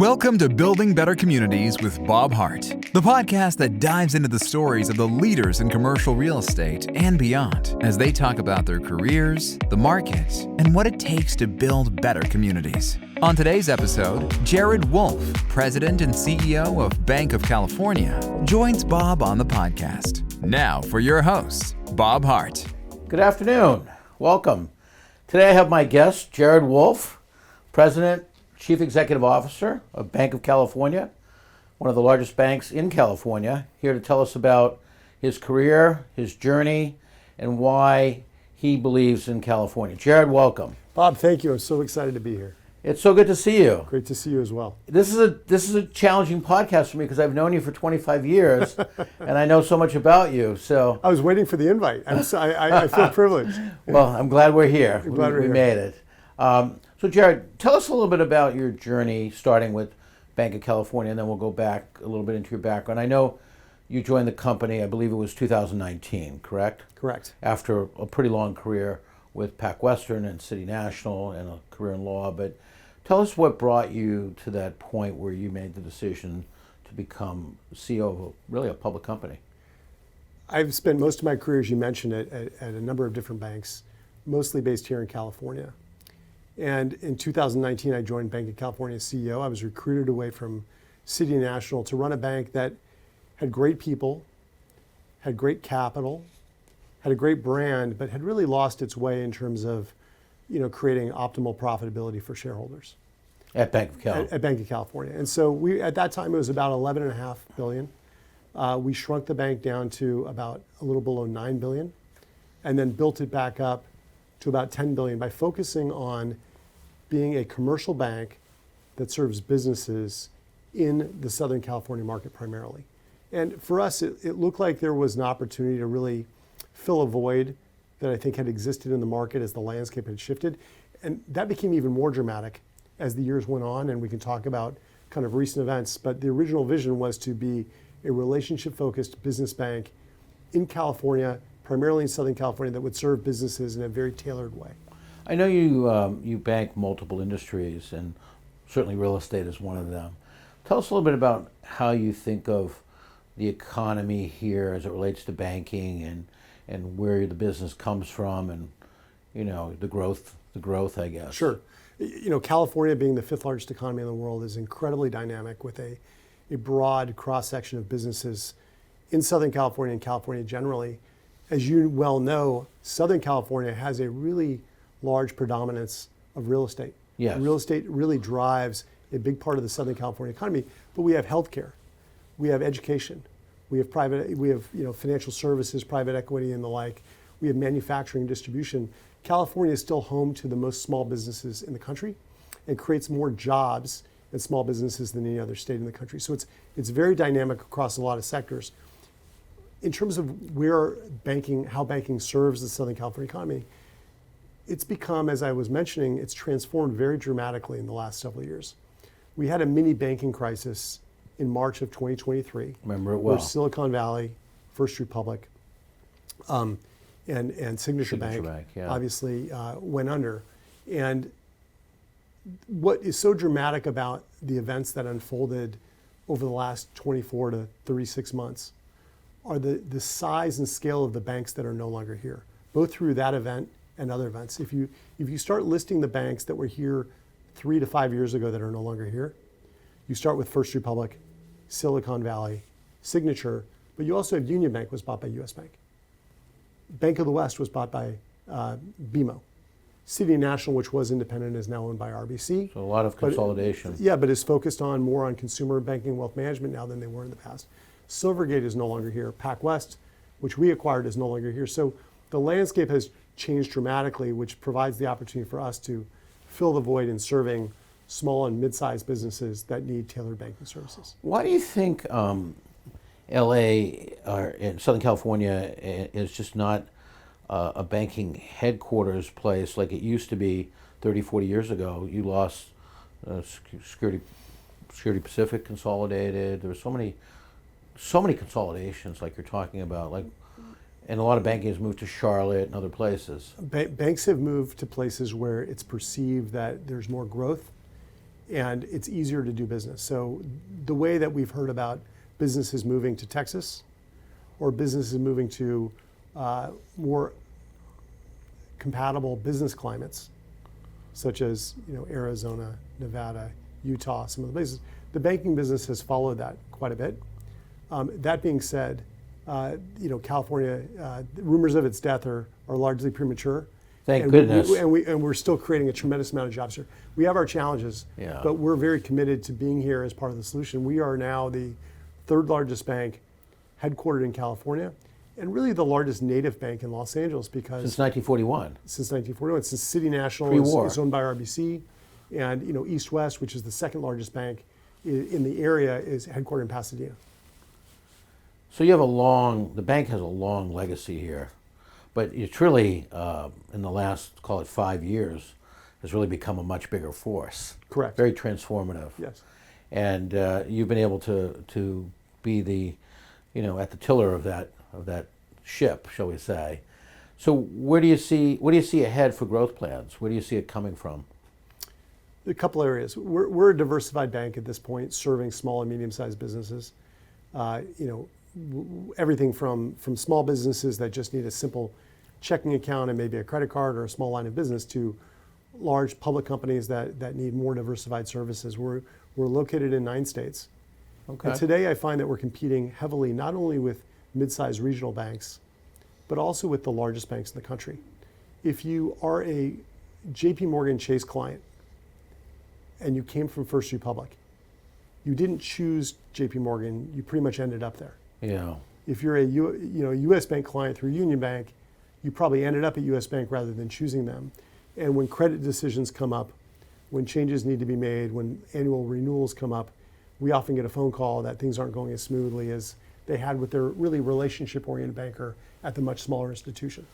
Welcome to Building Better Communities with Bob Hart, the podcast that dives into the stories of the leaders in commercial real estate and beyond as they talk about their careers, the market, and what it takes to build better communities. On today's episode, Jared Wolff, President and CEO of Banc of California, joins Bob on the podcast. Now for your host, Bob Hart. Good afternoon. Welcome. Today I have my guest, Jared Wolff, President, Chief Executive Officer of Banc of California, one of the largest banks in California, here to tell us about his career, his journey, and why he believes in California. Jared, welcome. Bob, thank you. I'm so excited to be here. It's so good to see you. Great to see you as well. This is a challenging podcast for me because I've known you for 25 years and I know so much about you. So I was waiting for the invite. I feel privileged. Well, I'm glad we're here. We made it. So Jared, tell us a little bit about your journey, starting with Banc of California, and then we'll go back a little bit into your background. I know you joined the company, I believe it was 2019, correct? Correct. After a pretty long career with Pac Western and City National and a career in law, but tell us what brought you to that point where you made the decision to become CEO of really a public company. I've spent most of my career, as you mentioned, at a number of different banks, mostly based here in California. And in 2019, I joined Banc of California as CEO. I was recruited away from City National to run a bank that had great people, had great capital, had a great brand, but had really lost its way in terms of, creating optimal profitability for shareholders. At Banc of California. At Banc of California. And so at that time, it was about $11.5 billion. We shrunk the bank down to about a little below $9 billion, and then built it back up to about $10 billion by focusing on being a commercial bank that serves businesses in the Southern California market primarily. And for us, it looked like there was an opportunity to really fill a void that I think had existed in the market as the landscape had shifted. And that became even more dramatic as the years went on, and we can talk about kind of recent events. But the original vision was to be a relationship-focused business bank in California, primarily in Southern California, that would serve businesses in a very tailored way. I know you bank multiple industries, and certainly real estate is one of them. Tell us a little bit about how you think of the economy here as it relates to banking and where the business comes from and, the growth, I guess. Sure. California being the fifth largest economy in the world is incredibly dynamic with a broad cross-section of businesses in Southern California and California generally. As you well know, Southern California has a really large predominance of real estate. Yes. Real estate really drives a big part of the Southern California economy, but we have healthcare, we have education, we have financial services, private equity and the like, we have manufacturing and distribution. California is still home to the most small businesses in the country and creates more jobs in small businesses than any other state in the country. So it's very dynamic across a lot of sectors. In terms of how banking serves the Southern California economy, it's become, as I was mentioning, it's transformed very dramatically in the last several years. We had a mini banking crisis in March of 2023. Remember it well. Where Silicon Valley, First Republic, and Signature Bank yeah. obviously went under. And what is so dramatic about the events that unfolded over the last 24 to 36 months are the size and scale of the banks that are no longer here, both through that event and other events. If you start listing the banks that were here 3 to 5 years ago that are no longer here, you start with First Republic, Silicon Valley, Signature, but you also have Union Bank was bought by US Bank. Bank of the West was bought by BMO. City National, which was independent, is now owned by RBC. So a lot of consolidation. But is focused more on consumer banking, wealth management now than they were in the past. Silvergate is no longer here. Pac West, which we acquired, is no longer here. So the landscape has changed dramatically, which provides the opportunity for us to fill the void in serving small and mid-sized businesses that need tailored banking services. Why do you think LA or in Southern California is just not a banking headquarters place like it used to be 30, 40 years ago? You lost Security Pacific consolidated. There were so many consolidations like you're talking about, and a lot of banking has moved to Charlotte and other places. Banks have moved to places where it's perceived that there's more growth and it's easier to do business. So the way that we've heard about businesses moving to Texas or businesses moving to more compatible business climates, such as Arizona, Nevada, Utah, some of the places, the banking business has followed that quite a bit. That being said, California, rumors of its death are largely premature. Thank goodness. We're still creating a tremendous amount of jobs here. We have our challenges, but we're very committed to being here as part of the solution. We are now the third largest bank headquartered in California, and really the largest native bank in Los Angeles because Since 1941. Since 1941, since City National Pre-war. is owned by RBC, and East West, which is the second largest bank in the area, is headquartered in Pasadena. So you have the bank has a long legacy here, but it's really, in the last, call it 5 years, has really become a much bigger force. Correct. Very transformative. Yes. And you've been able to be the, at the tiller of that ship, shall we say. So what do you see ahead for growth plans? Where do you see it coming from? A couple areas. We're a diversified bank at this point, serving small and medium-sized businesses. Everything from small businesses that just need a simple checking account and maybe a credit card or a small line of business to large public companies that need more diversified services. We're located in 9 states. Okay. And today I find that we're competing heavily not only with mid-sized regional banks, but also with the largest banks in the country. If you are a JP Morgan Chase client and you came from First Republic, you didn't choose JP Morgan, you pretty much ended up there. Yeah. If you're a US Bank client through Union Bank, you probably ended up at US Bank rather than choosing them. And when credit decisions come up, when changes need to be made, when annual renewals come up, we often get a phone call that things aren't going as smoothly as they had with their really relationship-oriented banker at the much smaller institution.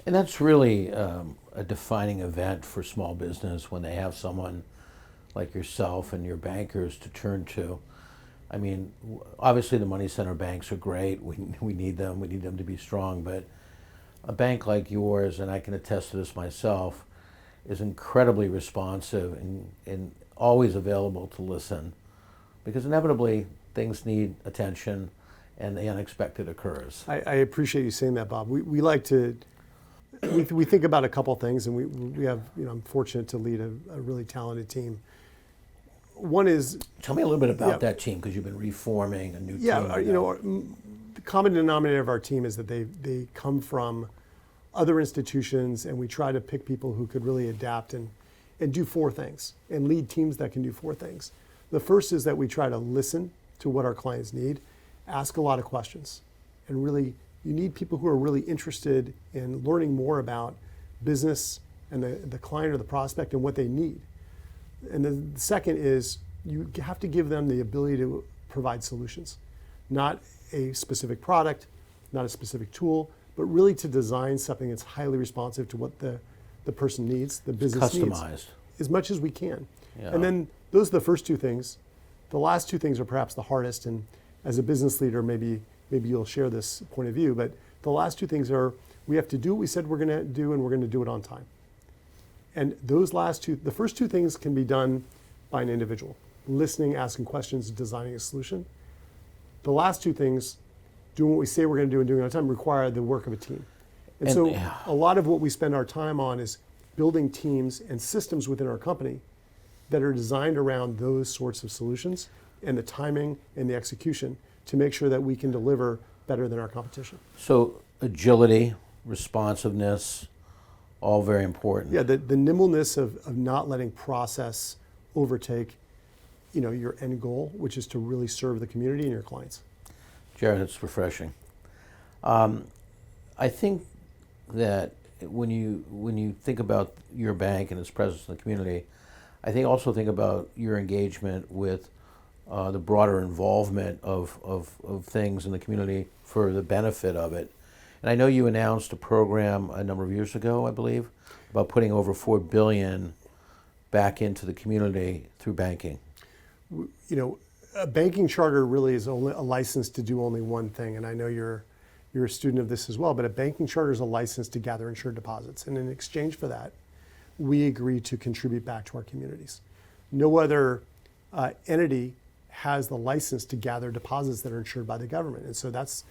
And that's really a defining event for small business when they have someone like yourself and your bankers to turn to. I mean, obviously the money center banks are great. We need them. We need them to be strong. But a bank like yours, and I can attest to this myself, is incredibly responsive and always available to listen, because inevitably things need attention and the unexpected occurs. I appreciate you saying that, Bob. We like to, we think about a couple things, and we have, I'm fortunate to lead a really talented team. One is... Tell me a little bit about that team, because you've been reforming a new team. Yeah, the common denominator of our team is that they come from other institutions, and we try to pick people who could really adapt and do 4 things, and lead teams that can do 4 things. The first is that we try to listen to what our clients need, ask a lot of questions, and really, you need people who are really interested in learning more about business and the client or the prospect and what they need. And then the second is you have to give them the ability to provide solutions, not a specific product, not a specific tool, but really to design something that's highly responsive to what the person needs, the business customized needs, as much as we can. Yeah. And then those are the first 2 things. The last 2 things are perhaps the hardest, and as a business leader, maybe you'll share this point of view, but the last 2 things are we have to do what we said we're going to do, and we're going to do it on time. And those last 2, the first 2 things can be done by an individual, listening, asking questions, designing a solution. The last 2 things, doing what we say we're going to do and doing it on time, require the work of a team. And so a lot of what we spend our time on is building teams and systems within our company that are designed around those sorts of solutions and the timing and the execution to make sure that we can deliver better than our competition. So agility, responsiveness, all very important. Yeah, the nimbleness of not letting process overtake your end goal, which is to really serve the community and your clients. Jared, it's refreshing. I think that when you think about your bank and its presence in the community, I also think about your engagement with the broader involvement of things in the community for the benefit of it. And I know you announced a program a number of years ago, I believe, about putting over $4 billion back into the community through banking. A banking charter really is only a license to do only one thing, and I know you're a student of this as well, but a banking charter is a license to gather insured deposits. And in exchange for that, we agree to contribute back to our communities. No other entity has the license to gather deposits that are insured by the government. And so that's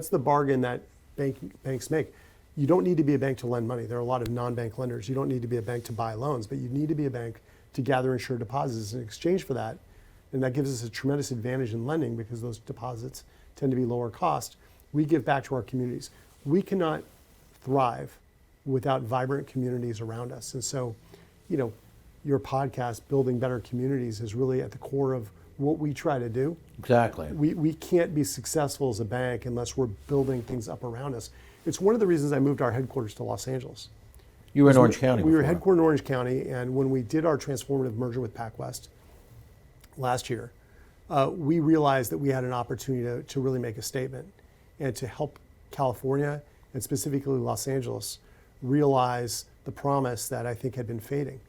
the bargain that banks make. You don't need to be a bank to lend money. There are a lot of non-bank lenders. You don't need to be a bank to buy loans, but you need to be a bank to gather insured deposits in exchange for that. And that gives us a tremendous advantage in lending because those deposits tend to be lower cost. We give back to our communities. We cannot thrive without vibrant communities around us. And so, your podcast, Building Better Communities, is really at the core of what we try to do. Exactly. We can't be successful as a bank unless we're building things up around us. It's one of the reasons I moved our headquarters to Los Angeles. You were in Orange County We were before. headquartered in Orange County, and when we did our transformative merger with PacWest last year, we realized that we had an opportunity to really make a statement and to help California, and specifically Los Angeles, realize the promise that I think had been fading.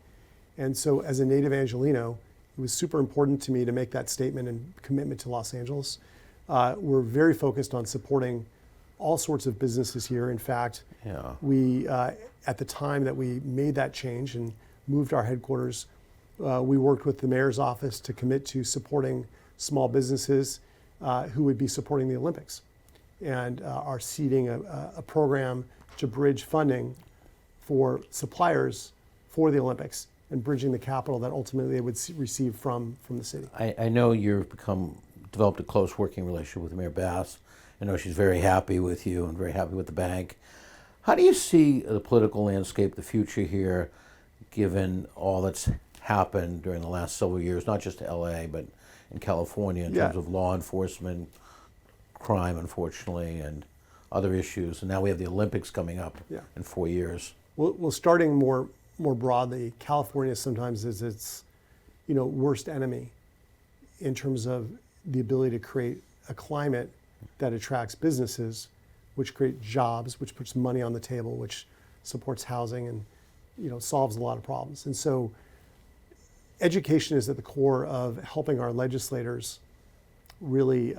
And so as a native Angelino, it was super important to me to make that statement and commitment to Los Angeles. We're very focused on supporting all sorts of businesses here. In fact, we, at the time that we made that change and moved our headquarters, we worked with the mayor's office to commit to supporting small businesses who would be supporting the Olympics, and are seeding a program to bridge funding for suppliers for the Olympics and bridging the capital that ultimately they would receive from the city. I know you've developed a close working relationship with Mayor Bass. I know she's very happy with you and very happy with the bank. How do you see the political landscape, the future here, given all that's happened during the last several years, not just LA, but in California in terms of law enforcement, crime, unfortunately, and other issues? And now we have the Olympics coming up in 4 years. Well, starting more broadly, California sometimes is its worst enemy in terms of the ability to create a climate that attracts businesses, which create jobs, which puts money on the table, which supports housing and solves a lot of problems. And so education is at the core of helping our legislators really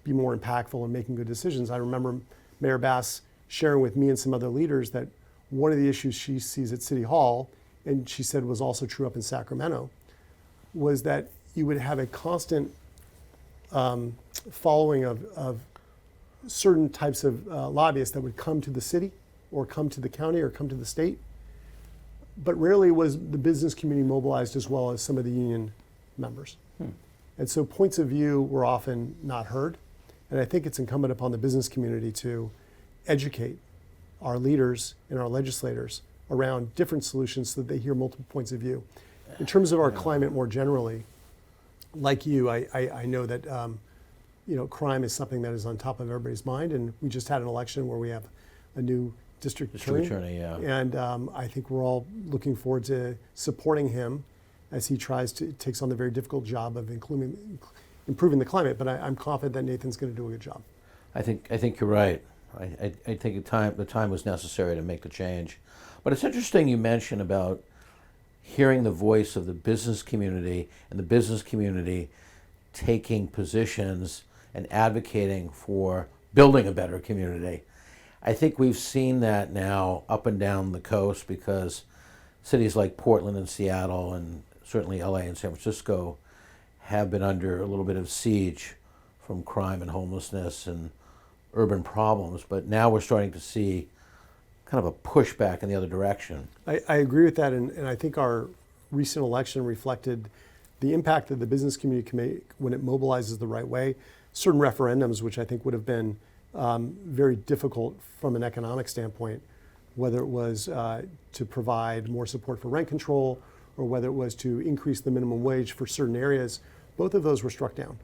be more impactful in making good decisions. I remember Mayor Bass sharing with me and some other leaders that one of the issues she sees at City Hall, and she said was also true up in Sacramento, was that you would have a constant following of certain types of lobbyists that would come to the city or come to the county or come to the state, but rarely was the business community mobilized as well as some of the union members. And so points of view were often not heard. And I think it's incumbent upon the business community to educate our leaders and our legislators around different solutions so that they hear multiple points of view. In terms of our climate more generally, like you, I know that crime is something that is on top of everybody's mind, and we just had an election where we have a new district attorney. And I think we're all looking forward to supporting him as he takes on the very difficult job of improving the climate. But I'm confident that Nathan's going to do a good job. I think you're right. I think the time was necessary to make the change. But it's interesting you mentioned about hearing the voice of the business community and the business community taking positions and advocating for building a better community. I think we've seen that now up and down the coast because cities like Portland and Seattle and certainly LA and San Francisco have been under a little bit of siege from crime and homelessness and urban problems, but now we're starting to see kind of a pushback in the other direction. I agree with that, and I think our recent election reflected the impact that the business community can make when it mobilizes the right way. Certain referendums, which I think would have been very difficult from an economic standpoint, whether it was to provide more support for rent control or whether it was to increase the minimum wage for certain areas, both of those were struck down.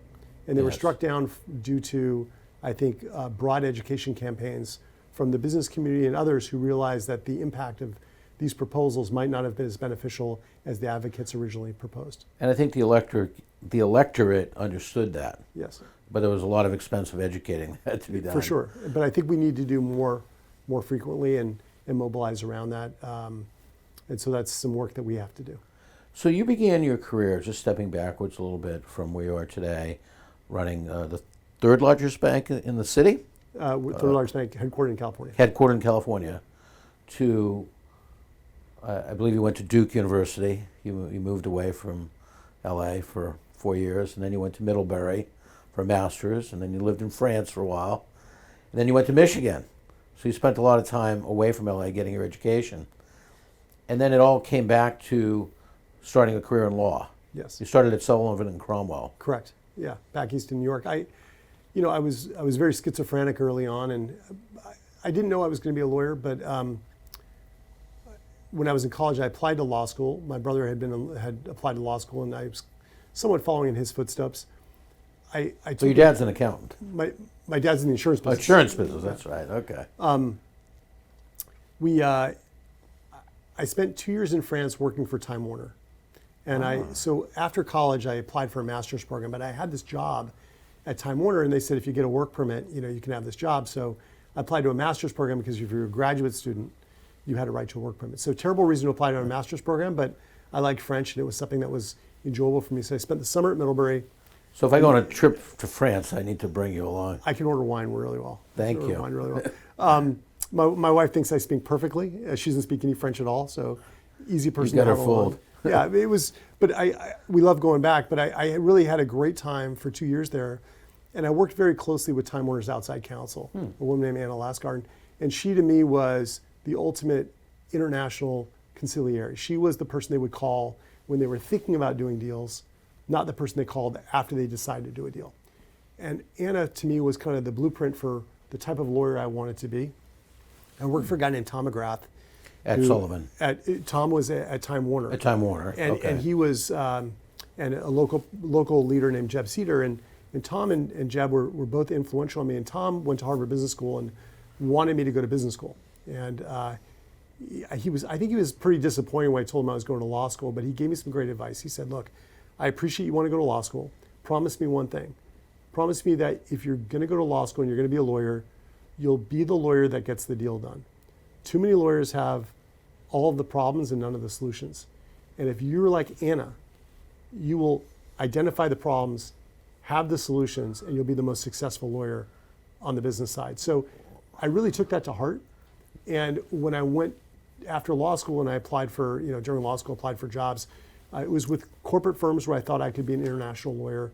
And they were struck down due to, I think, broad education campaigns from the business community and others who realized that the impact of these proposals might not have been as beneficial as the advocates originally proposed. And I think the electorate understood that. Yes. But there was a lot of expensive educating that had to be done. For sure. But I think we need to do more frequently and mobilize around that. And so that's some work that we have to do. So you began your career, just stepping backwards a little bit from where you are today, running the third largest bank in the city? Third largest bank headquartered in California. Headquartered in California. To, I believe you went to Duke University. You moved away from LA for 4 years, and then you went to Middlebury for a master's, and then you lived in France for a while, and then you went to Michigan. So you spent a lot of time away from LA getting your education. And then it all came back to starting a career in law. Yes. You started at Sullivan and Cromwell. Correct. Yeah, back east in New York. I was very schizophrenic early on, and I didn't know I was going to be a lawyer. But when I was in college, I applied to law school. My brother had applied to law school, and I was somewhat following in his footsteps. So your dad's an accountant. My dad's in the insurance business. Insurance business. That's right. Okay. I spent 2 years in France working for Time Warner. And so after college, I applied for a master's program, but I had this job at Time Warner, and they said, if you get a work permit, you can have this job. So I applied to a master's program because if you're a graduate student, you had a right to a work permit. So terrible reason to apply to a master's program, but I liked French, and it was something that was enjoyable for me. So I spent the summer at Middlebury. So if I go on a trip to France, I need to bring you along. I can order wine really well. Thank you. Wine really well. My wife thinks I speak perfectly. She doesn't speak any French at all, so easy person You got to her have fooled. along. Yeah, it was, but we love going back, but I really had a great time for 2 years there. And I worked very closely with Time Warner's outside counsel, a woman named Anna Lasgard. And she to me was the ultimate international conciliary. She was the person they would call when they were thinking about doing deals, not the person they called after they decided to do a deal. And Anna to me was kind of the blueprint for the type of lawyer I wanted to be. I worked for a guy named Tom McGrath. At Sullivan. Tom was at Time Warner. At Time Warner. And, okay. and he was, and a local leader named Jeb Cedar. And Tom and Jeb were both influential on me. And Tom went to Harvard Business School and wanted me to go to business school. And I think he was pretty disappointed when I told him I was going to law school, but he gave me some great advice. He said, look, I appreciate you want to go to law school. Promise me one thing. Promise me that if you're going to go to law school and you're going to be a lawyer, you'll be the lawyer that gets the deal done. Too many lawyers have all of the problems and none of the solutions. And if you're like Anna, you will identify the problems, have the solutions, and you'll be the most successful lawyer on the business side. So I really took that to heart. And when I went after law school and I applied for, during law school, applied for jobs, it was with corporate firms where I thought I could be an international lawyer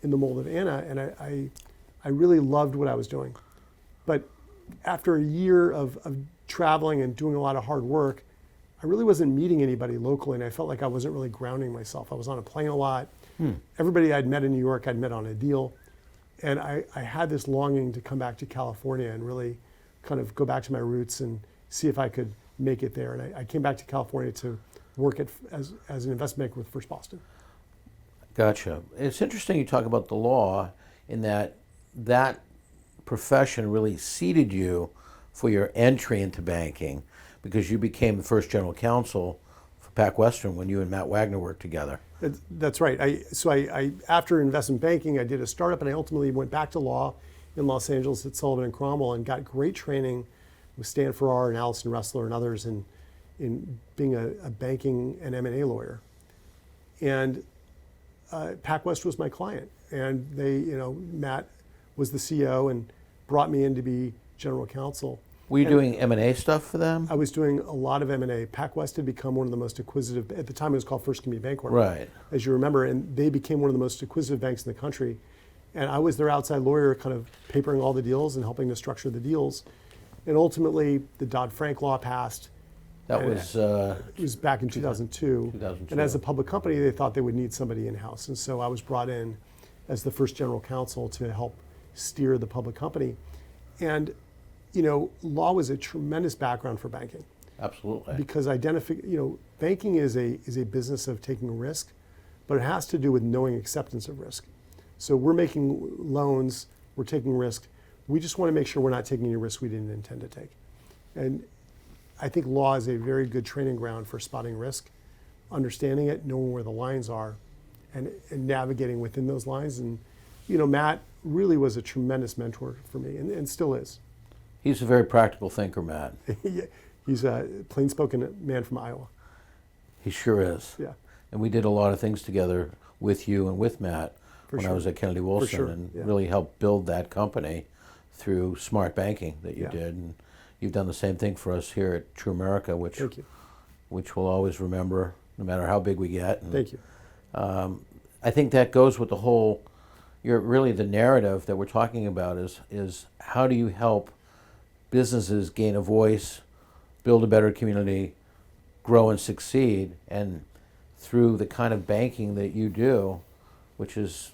in the mold of Anna. And I really loved what I was doing. But after a year of traveling and doing a lot of hard work, I really wasn't meeting anybody locally, and I felt like I wasn't really grounding myself. I was on a plane a lot. Everybody I'd met in New York, I'd met on a deal. And I had this longing to come back to California and really kind of go back to my roots and see if I could make it there. And I came back to California to work as an investment banker with First Boston. Gotcha. It's interesting you talk about the law in that profession really seeded you for your entry into banking, because you became the first general counsel for Pac Western when you and Matt Wagner worked together. That's right. I after investment banking, I did a startup, and I ultimately went back to law in Los Angeles at Sullivan and Cromwell and got great training with Stan Farrar and Allison Ressler and others in being a banking and M&A lawyer. And Pac West was my client, and Matt was the CEO and brought me in to be general counsel. Were you doing M&A stuff for them? I was doing a lot of M&A. Pac West had become one of the most acquisitive, at the time it was called First Community Bancorp, right, as you remember, and they became one of the most acquisitive banks in the country. And I was their outside lawyer, kind of papering all the deals and helping to structure the deals. And ultimately, the Dodd-Frank law passed. That was... it was back in 2002. And as a public company, they thought they would need somebody in-house. And so I was brought in as the first general counsel to help steer the public company. And law was a tremendous background for banking. Absolutely. Because banking is a business of taking risk, but it has to do with knowing acceptance of risk. So we're making loans, we're taking risk. We just want to make sure we're not taking any risk we didn't intend to take. And I think law is a very good training ground for spotting risk, understanding it, knowing where the lines are, and navigating within those lines. And Matt really was a tremendous mentor for me, and still is. He's a very practical thinker, Matt. He's a plain-spoken man from Iowa. He sure is. Yeah. And we did a lot of things together with you and with Matt when I was at Kennedy Wilson, and really helped build that company through smart banking that you did. And you've done the same thing for us here at True America, which we'll always remember no matter how big we get. And, Thank you. I think that goes with the whole, really the narrative that we're talking about is how do you help businesses gain a voice, build a better community, grow and succeed, and through the kind of banking that you do, which is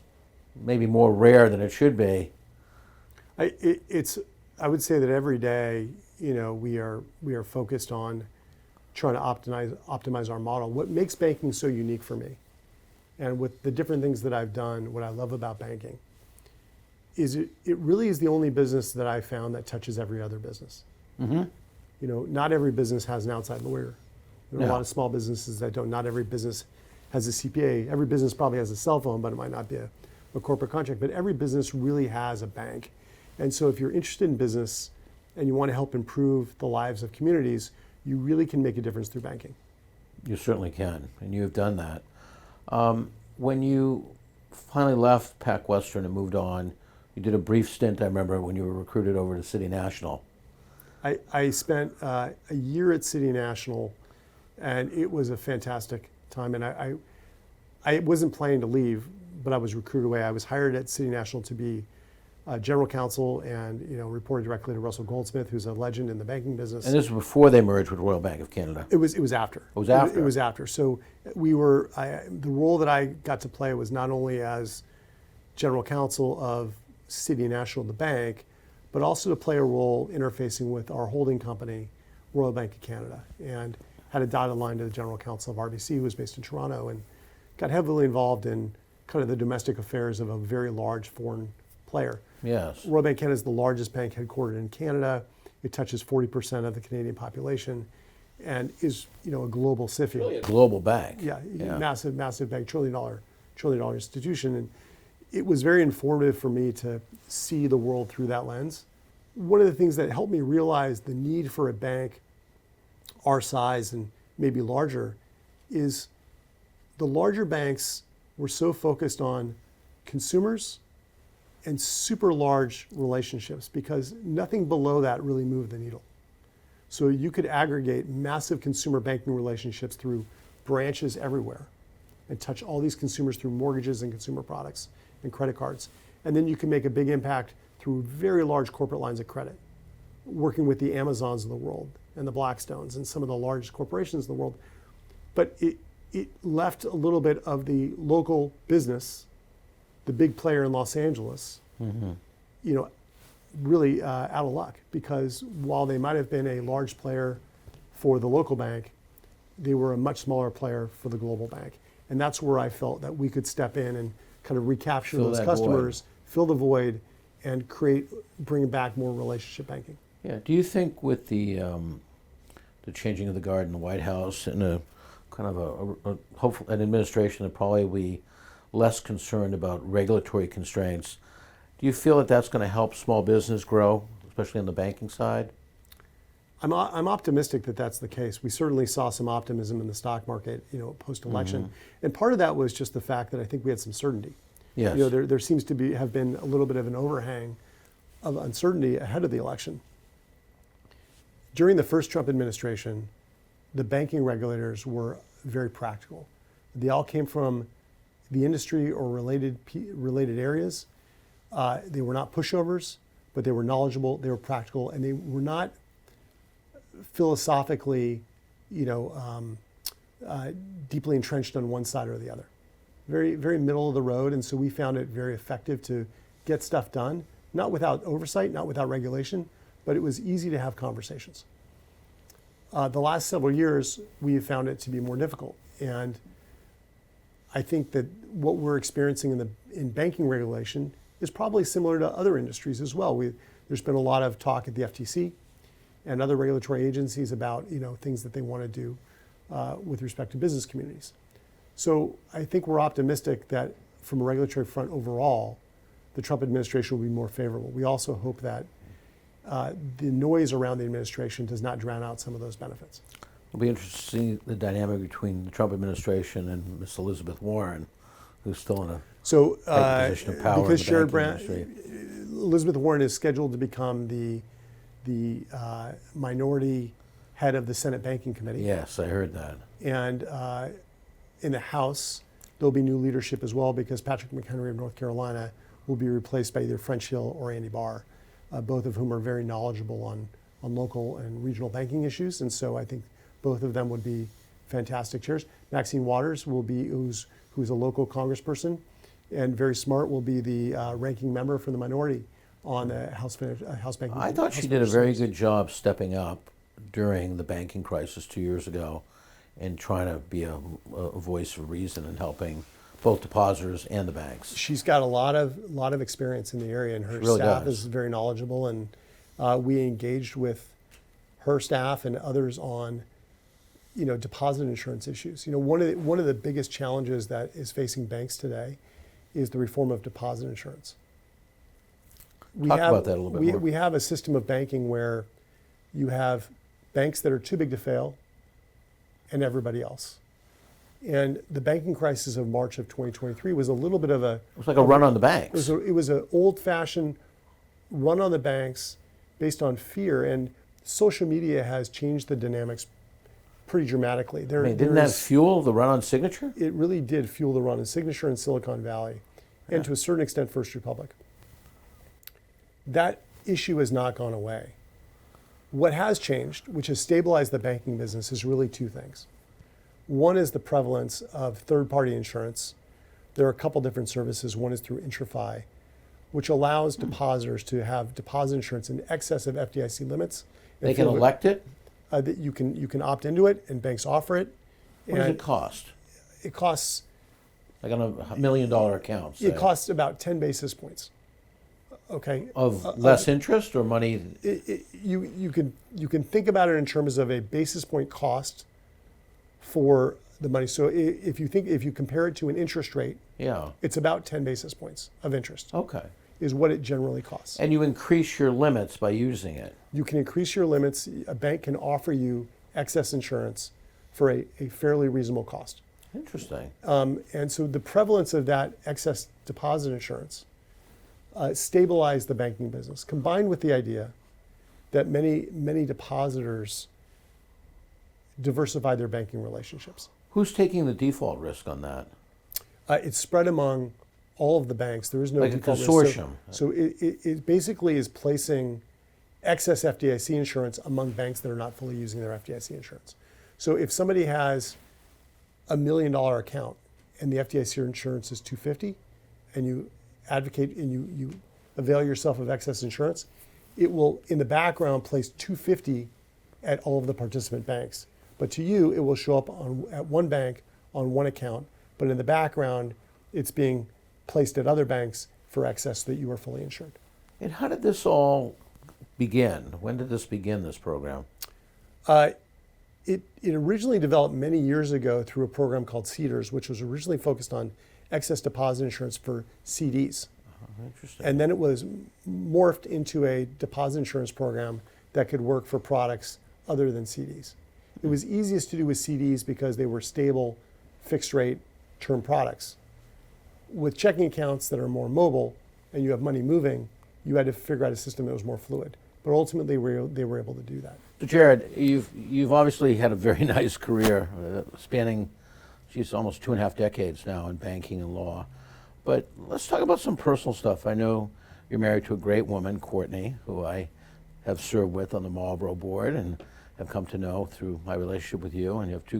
maybe more rare than it should be. I would say that every day, we are focused on trying to optimize our model. What makes banking so unique for me, and with the different things that I've done, what I love about banking is it really is the only business that I found that touches every other business. Mm-hmm. Not every business has an outside lawyer. There are a No. lot of small businesses that don't. Not every business has a CPA. Every business probably has a cell phone, but it might not be a corporate contract. But every business really has a bank. And so if you're interested in business and you want to help improve the lives of communities, you really can make a difference through banking. You certainly can, and you have done that. When you finally left Pac Western and moved on, you did a brief stint, I remember, when you were recruited over to City National. I spent a year at City National, and it was a fantastic time. And I wasn't planning to leave, but I was recruited away. I was hired at City National to be general counsel and reported directly to Russell Goldsmith, who's a legend in the banking business. And this was before they merged with Royal Bank of Canada. It was after. It was after. It was after. So the role that I got to play was not only as general counsel of City National, the bank, but also to play a role interfacing with our holding company, Royal Bank of Canada, and had a dotted line to the general counsel of RBC, who was based in Toronto, and got heavily involved in kind of the domestic affairs of a very large foreign player. Yes. Royal Bank of Canada is the largest bank headquartered in Canada. It touches 40% of the Canadian population and is, a global SIFI. Really a global bank. Yeah, massive bank, trillion dollar institution. And it was very informative for me to see the world through that lens. One of the things that helped me realize the need for a bank our size and maybe larger is the larger banks were so focused on consumers and super large relationships because nothing below that really moved the needle. So you could aggregate massive consumer banking relationships through branches everywhere and touch all these consumers through mortgages and consumer products and credit cards. And then you can make a big impact through very large corporate lines of credit, working with the Amazons of the world and the Blackstones and some of the largest corporations in the world. But it left a little bit of the local business, the big player in Los Angeles, really out of luck, because while they might have been a large player for the local bank, they were a much smaller player for the global bank. And that's where I felt that we could step in and kind of recapture those customers, fill the void, and bring back more relationship banking. Yeah. Do you think with the changing of the guard in the White House and a kind of a hopeful an administration that probably will be less concerned about regulatory constraints, do you feel that that's going to help small business grow, especially on the banking side? I'm optimistic that that's the case. We certainly saw some optimism in the stock market, post-election, and part of that was just the fact that I think we had some certainty. Yes. There seems to have been a little bit of an overhang of uncertainty ahead of the election. During the first Trump administration, the banking regulators were very practical. They all came from the industry or related areas. They were not pushovers, but they were knowledgeable, they were practical, and they were not philosophically, deeply entrenched on one side or the other. Very, very middle of the road, and so we found it very effective to get stuff done, not without oversight, not without regulation, but it was easy to have conversations. The last several years, we have found it to be more difficult, and I think that what we're experiencing in banking regulation is probably similar to other industries as well. There's been a lot of talk at the FTC and other regulatory agencies about things that they want to do with respect to business communities. So I think we're optimistic that from a regulatory front overall, the Trump administration will be more favorable. We also hope that the noise around the administration does not drown out some of those benefits. It'll be interesting to see the dynamic between the Trump administration and Miss Elizabeth Warren, who's still in a position of power because in the banking industry. Elizabeth Warren is scheduled to become the minority head of the Senate Banking Committee. Yes, I heard that. And in the House, there'll be new leadership as well because Patrick McHenry of North Carolina will be replaced by either French Hill or Andy Barr, both of whom are very knowledgeable on local and regional banking issues. And so I think both of them would be fantastic chairs. Maxine Waters will be, who's a local congressperson and very smart, will be the ranking member for the minority on the House Banking. I thought she did a very good job stepping up during the banking crisis 2 years ago and trying to be a voice of reason and helping both depositors and the banks. She's got a lot of experience in the area, and her really staff does. is very knowledgeable. And we engaged with her staff and others on, deposit insurance issues. One of the biggest challenges that is facing banks today is the reform of deposit insurance. Talk about that a little bit more. We have a system of banking where you have banks that are too big to fail and everybody else. And the banking crisis of March of 2023 was a little bit of a... It was like a run on the banks. It was an old-fashioned run on the banks based on fear, and social media has changed the dynamics pretty dramatically. Didn't that fuel the run on Signature? It really did fuel the run on Signature in Silicon Valley, and to a certain extent First Republic. That issue has not gone away. What has changed, which has stabilized the banking business, is really two things. One is the prevalence of third-party insurance. There are a couple different services. One is through IntraFi, which allows depositors to have deposit insurance in excess of FDIC limits. They can elect it? That you can opt into it, and banks offer it. What does it cost? It costs... Like on $1 million account, say. It costs about 10 basis points. Okay. Of less interest or money? You can think about it in terms of a basis point cost for the money. So if you compare it to an interest rate, it's about 10 basis points of interest. Okay. Is what it generally costs. And you increase your limits by using it. You can increase your limits. A bank can offer you excess insurance for a fairly reasonable cost. Interesting. And so the prevalence of that excess deposit insurance stabilized the banking business, combined with the idea that many depositors diversify their banking relationships. Who's taking the default risk on that? It's spread among all of the banks. There is no like default a consortium. Risk. So it basically is placing excess FDIC insurance among banks that are not fully using their FDIC insurance. So if somebody has $1 million account and the FDIC insurance is $250, and you advocate and you avail yourself of excess insurance, it will in the background place $250 at all of the participant banks. But to you, it will show up at one bank on one account, but in the background, it's being placed at other banks for excess so that you are fully insured. And how did this all begin? When did this begin, this program? It originally developed many years ago through a program called CEDARS, which was originally focused on excess deposit insurance for CDs. Interesting. And then it was morphed into a deposit insurance program that could work for products other than CDs. It was easiest to do with CDs because they were stable, fixed rate term products. With checking accounts that are more mobile and you have money moving, you had to figure out a system that was more fluid. But ultimately, they were able to do that. So Jared, you've obviously had a very nice career spanning, almost 2.5 decades now in banking and law. But let's talk about some personal stuff. I know you're married to a great woman, Courtney, who I have served with on the Marlboro board and have come to know through my relationship with you. And you have two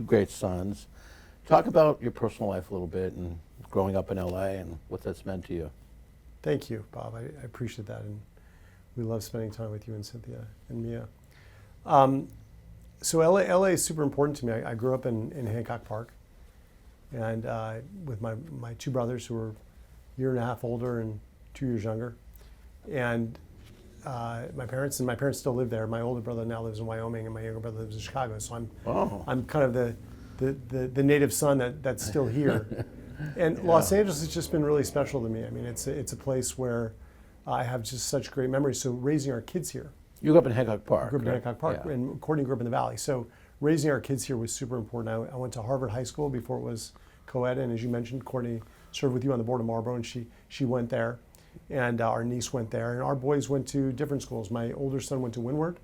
great sons. Talk about your personal life a little bit and growing up in LA and what that's meant to you. Thank you, Bob. I appreciate that. And we love spending time with you and Cynthia and Mia. So LA is super important to me. I grew up in Hancock Park, and with my two brothers who were a year and a half older and 2 years younger, and my parents still live there. My older brother now lives in Wyoming, and my younger brother lives in Chicago. So I'm kind of the native son that's still here. And Los Angeles has just been really special to me. I mean, it's a place where I have just such great memories. So raising our kids here. You grew up in Hancock Park. I grew up in Hancock Park, yeah. And Courtney grew up in the Valley. So raising our kids here was super important. I went to Harvard High School before it was co-ed, and as you mentioned, Courtney served with you on the board of Marlboro, and she went there, and our niece went there, and our boys went to different schools. My older son went to Windward,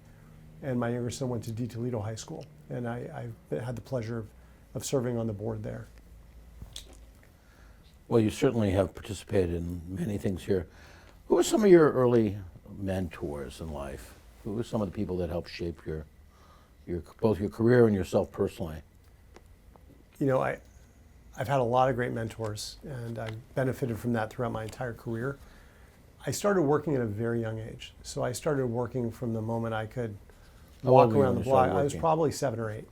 and my younger son went to D. Toledo High School, and I had the pleasure of serving on the board there. Well, you certainly have participated in many things here. Who were some of your early mentors in life? Who were some of the people that helped shape your both your career and yourself personally? You know, I've had a lot of great mentors, and I've benefited from that throughout my entire career. I started working at a very young age. So I started working from the moment I could walk around the block. I was probably 7 or 8.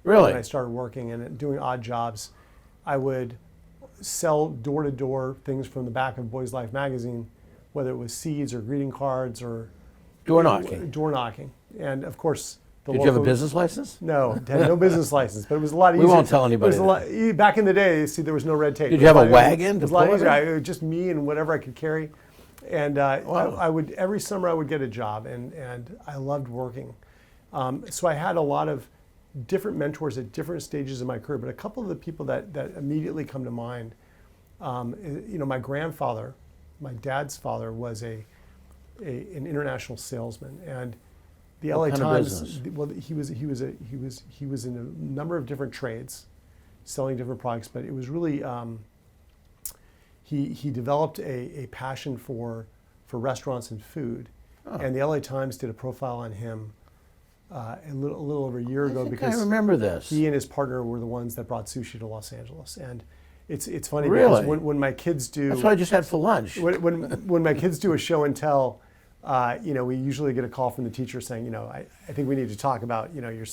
Really? When I started working and doing odd jobs. I would sell door-to-door things from the back of Boys Life magazine, whether it was seeds or greeting cards or Door knocking. Door knocking. And of course, Did you have a business license? No, I had no business license, but it was a lot easier. We won't tell anybody. Back in the day, see, there was no red tape. Did you have a wagon? It was a lot easier. Just me and whatever I could carry. And Wow. I would, every summer I would get a job, and I loved working. So I had a lot of different mentors at different stages of my career, but a couple of the people that immediately come to mind, you know, my grandfather, my dad's father, was an international salesman, and the LA Times. Well, he was in a number of different trades, selling different products, but it was really he developed a passion for restaurants and food, and the LA Times did a profile on him a little over a year ago because I remember this. He and his partner were the ones that brought sushi to Los Angeles, and it's funny Really? because when my kids do, That's what I just had for lunch. when my kids do a show and tell, you know, we usually get a call from the teacher saying, you know, I think we need to talk about, you know, your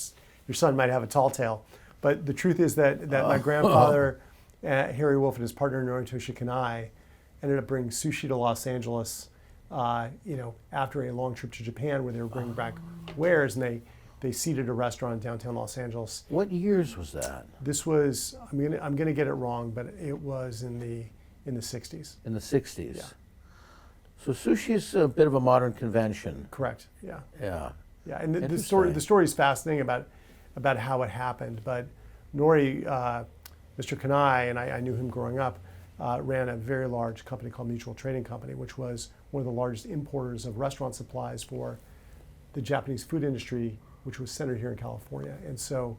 son might have a tall tale, but the truth is that my grandfather, Harry Wolff, and his partner Noritoshi Kanai ended up bringing sushi to Los Angeles, you know, after a long trip to Japan where they were bringing back wares, and they seeded a restaurant in downtown Los Angeles. What years was that? This was, I'm gonna get it wrong, but it was in the 60s. In the 60s. Yeah. So sushi is a bit of a modern convention. Correct. Yeah. Yeah. Yeah, and the story is fascinating about how it happened. But Nori, Mr. Kanai, and I knew him growing up, ran a very large company called Mutual Trading Company, which was one of the largest importers of restaurant supplies for the Japanese food industry, which was centered here in California. And so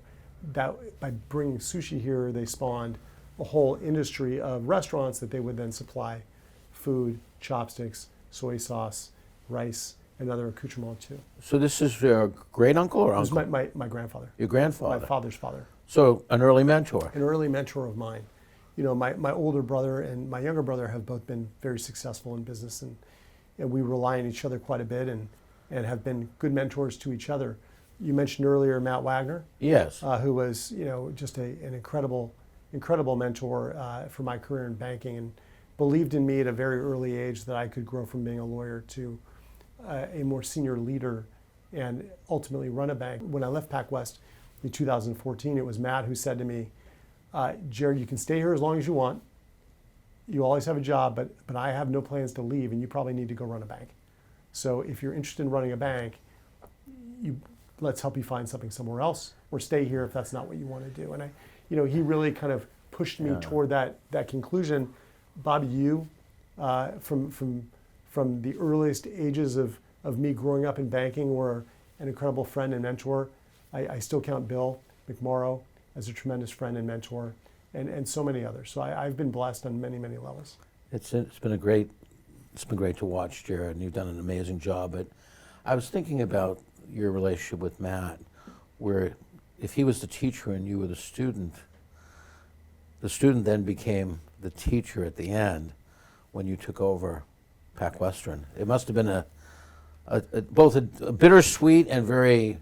that by bringing sushi here, they spawned a whole industry of restaurants that they would then supply food, chopsticks, soy sauce, rice, and other accoutrements too. So this is your great uncle or This uncle? is my grandfather. Your grandfather? My father's father. So an early mentor. An early mentor of mine. You know, my older brother and my younger brother have both been very successful in business, and we rely on each other quite a bit and have been good mentors to each other. You mentioned earlier Matt Wagner. Yes. Who was, you know, just an incredible mentor for my career in banking, and believed in me at a very early age that I could grow from being a lawyer to a more senior leader and ultimately run a bank. When I left PacWest in 2014, it was Matt who said to me, Jared, you can stay here as long as you want. You always have a job, but I have no plans to leave, and you probably need to go run a bank. So if you're interested in running a bank, let's help you find something somewhere else, or stay here if that's not what you want to do. And he really kind of pushed me toward that conclusion. Bobby, you, from the earliest ages of me growing up in banking, were an incredible friend and mentor. I still count Bill McMorrow as a tremendous friend and mentor, and so many others. So I've been blessed on many, many levels. It's been great to watch, Jared, and you've done an amazing job. But I was thinking about your relationship with Matt, where if he was the teacher and you were the student then became the teacher at the end when you took over PacWestern. It must have been both a bittersweet and very,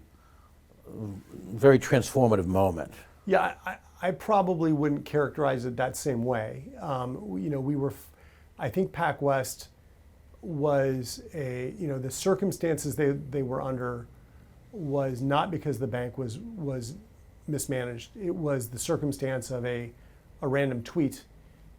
very transformative moment. Yeah, I probably wouldn't characterize it that same way. I think PacWest was the circumstances they were under was not because the bank was mismanaged. It was the circumstance of a random tweet.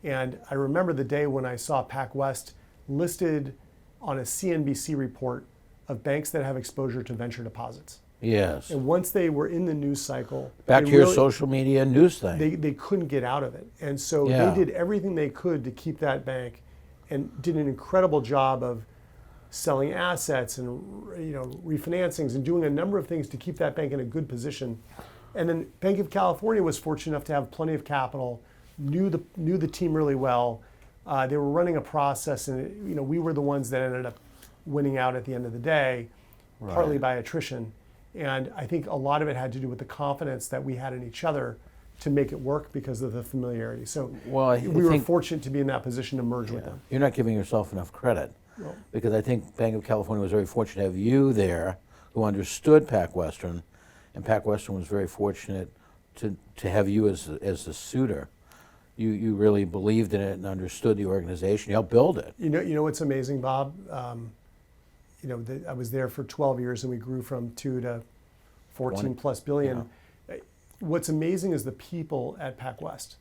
And I remember the day when I saw PacWest listed on a CNBC report of banks that have exposure to venture deposits. Yes. And once they were in the news cycle, back to your social media news thing, they couldn't get out of it. And so they did everything they could to keep that bank, and did an incredible job of selling assets and refinancings and doing a number of things to keep that bank in a good position. And then Banc of California was fortunate enough to have plenty of capital, knew the team really well, They were running a process, and we were the ones that ended up winning out at the end of the day, partly by attrition. And I think a lot of it had to do with the confidence that we had in each other to make it work because of the familiarity. So we were fortunate to be in that position to merge with them. You're not giving yourself enough credit, because I think Banc of California was very fortunate to have you there who understood PacWestern, and PacWestern was very fortunate to have you as the suitor. You really believed in it and understood the organization. You helped build it. You know what's amazing, Bob? I was there for 12 years and we grew from 2 to 14 plus billion. Yeah. What's amazing is the people at PacWest.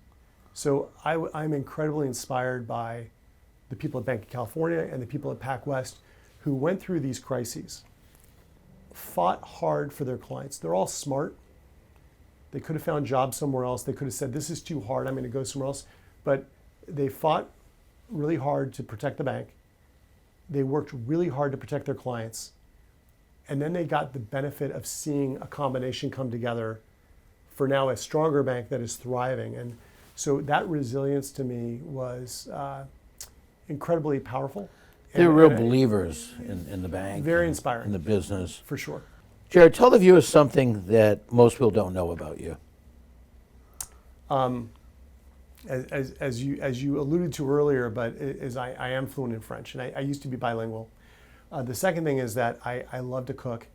So I'm incredibly inspired by the people at Banc of California and the people at PacWest who went through these crises, fought hard for their clients. They're all smart. They could have found jobs somewhere else. They could have said, this is too hard, I'm going to go somewhere else. But they fought really hard to protect the bank. They worked really hard to protect their clients. And then they got the benefit of seeing a combination come together for now a stronger bank that is thriving. And so that resilience to me was incredibly powerful. They're real believers in the bank. Very inspiring. In the business. For sure. Jared, tell the viewers something that most people don't know about you. As you alluded to earlier, but I am fluent in French, and I used to be bilingual. The second thing is that I love to cook.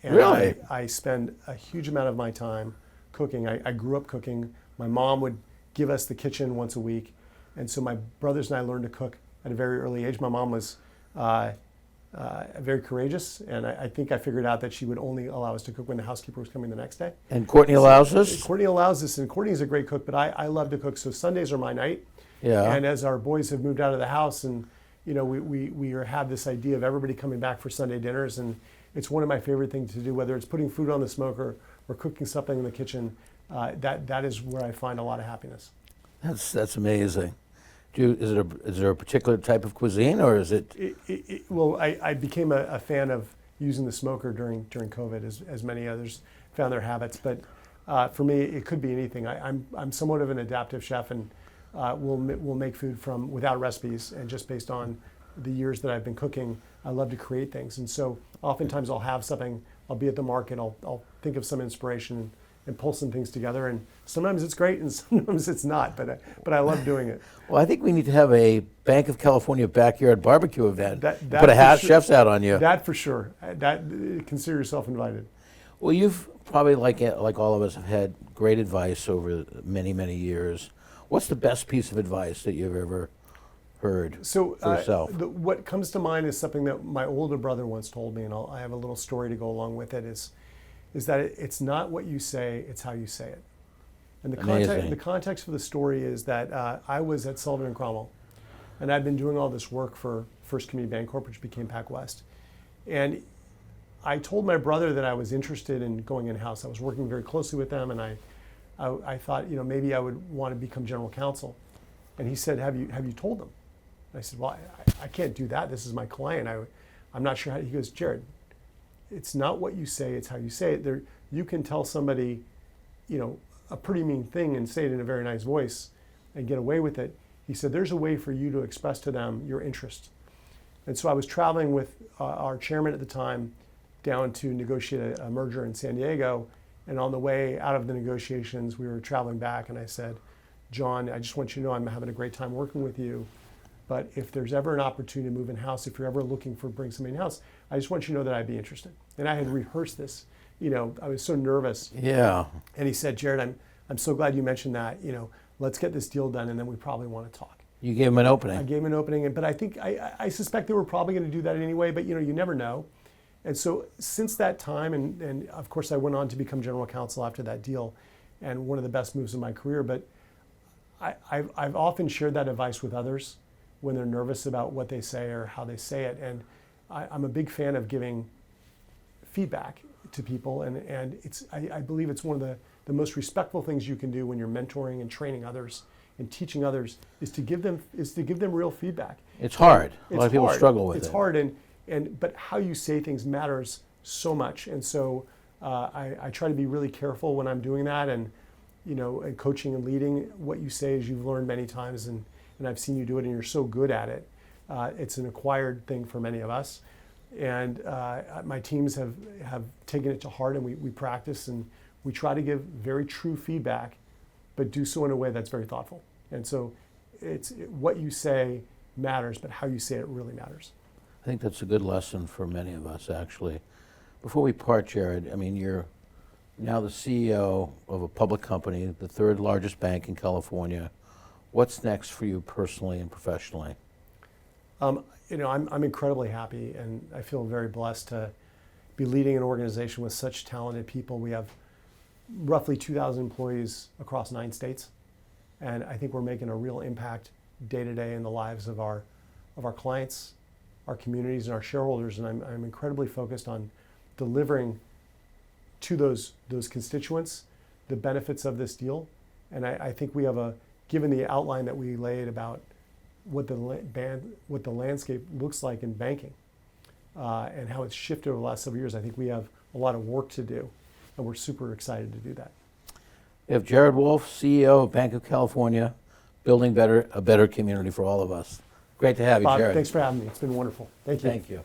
And really? I spend a huge amount of my time cooking. I grew up cooking. My mom would give us the kitchen once a week, and so my brothers and I learned to cook at a very early age. My mom was very courageous, and I think I figured out that she would only allow us to cook when the housekeeper was coming the next day. And Courtney allows us? Courtney allows us, and Courtney is a great cook, but I love to cook, so Sundays are my night. Yeah. And as our boys have moved out of the house, and we have this idea of everybody coming back for Sunday dinners, and it's one of my favorite things to do, whether it's putting food on the smoker or cooking something in the kitchen. That is where I find a lot of happiness. That's amazing. Is there a particular type of cuisine, or is it? Well, I became a fan of using the smoker during COVID, as many others found their habits. But for me, it could be anything. I'm somewhat of an adaptive chef, and we'll make food without recipes, and just based on the years that I've been cooking, I love to create things. And so oftentimes I'll have something. I'll be at the market. I'll think of some inspiration and pull some things together, and sometimes it's great and sometimes it's not, but I love doing it. Well, I think we need to have a Banc of California backyard barbecue event. Put a chef's hat on you. That for sure. Consider yourself invited. Well, you've probably, like all of us, have had great advice over many, many years. What's the best piece of advice that you've ever heard for yourself? What comes to mind is something that my older brother once told me, and I have a little story to go along with it, is that it's not what you say, it's how you say it. And the context for the story is that I was at Sullivan & Cromwell, and I'd been doing all this work for First Community Bancorp, which became PacWest. And I told my brother that I was interested in going in-house. I was working very closely with them, and I thought, maybe I would want to become general counsel. And he said, have you told them? And I said, well, I can't do that. This is my client. I'm not sure how. He goes, Jared, it's not what you say, it's how you say it. You can tell somebody, a pretty mean thing and say it in a very nice voice and get away with it. He said, there's a way for you to express to them your interest. And so I was traveling with our chairman at the time down to negotiate a merger in San Diego. And on the way out of the negotiations, we were traveling back, and I said, John, I just want you to know I'm having a great time working with you. But if there's ever an opportunity to move in-house, if you're ever looking for bring somebody in-house, I just want you to know that I'd be interested. And I had rehearsed this. I was so nervous. Yeah. And he said, Jared, I'm so glad you mentioned that. Let's get this deal done, and then we probably want to talk. You gave him an opening. I gave him an opening, but I think I suspect they were probably going to do that anyway. But you never know. And so since that time, and of course I went on to become general counsel after that deal, and one of the best moves of my career. But I've often shared that advice with others when they're nervous about what they say or how they say it. And I'm a big fan of giving feedback to people, and I believe it's one of the most respectful things you can do when you're mentoring and training others and teaching others is to give them real feedback. It's hard. A lot of people struggle with it. It's hard, but how you say things matters so much. And so I try to be really careful when I'm doing that, and and coaching and leading. What you say, as you've learned many times, and and I've seen you do it, and you're so good at it. It's an acquired thing for many of us. And my teams have taken it to heart, and we practice, and we try to give very true feedback, but do so in a way that's very thoughtful. And so what you say matters, but how you say it really matters. I think that's a good lesson for many of us, actually. Before we part, Jared, I mean, you're now the CEO of a public company, the third largest bank in California. What's next for you personally and professionally? I'm incredibly happy, and I feel very blessed to be leading an organization with such talented people. We have roughly 2,000 employees across 9 states, and I think we're making a real impact day to day in the lives of our clients, our communities, and our shareholders. And I'm incredibly focused on delivering to those constituents the benefits of this deal. And I think we have given the outline that we laid about what the landscape looks like in banking and how it's shifted over the last several years. I think we have a lot of work to do, and we're super excited to do that. We have Jared Wolff, CEO of Banc of California, building a better community for all of us. Great to have you, Bob, Jared. thanks for having me. It's been wonderful. Thank you. Thank you.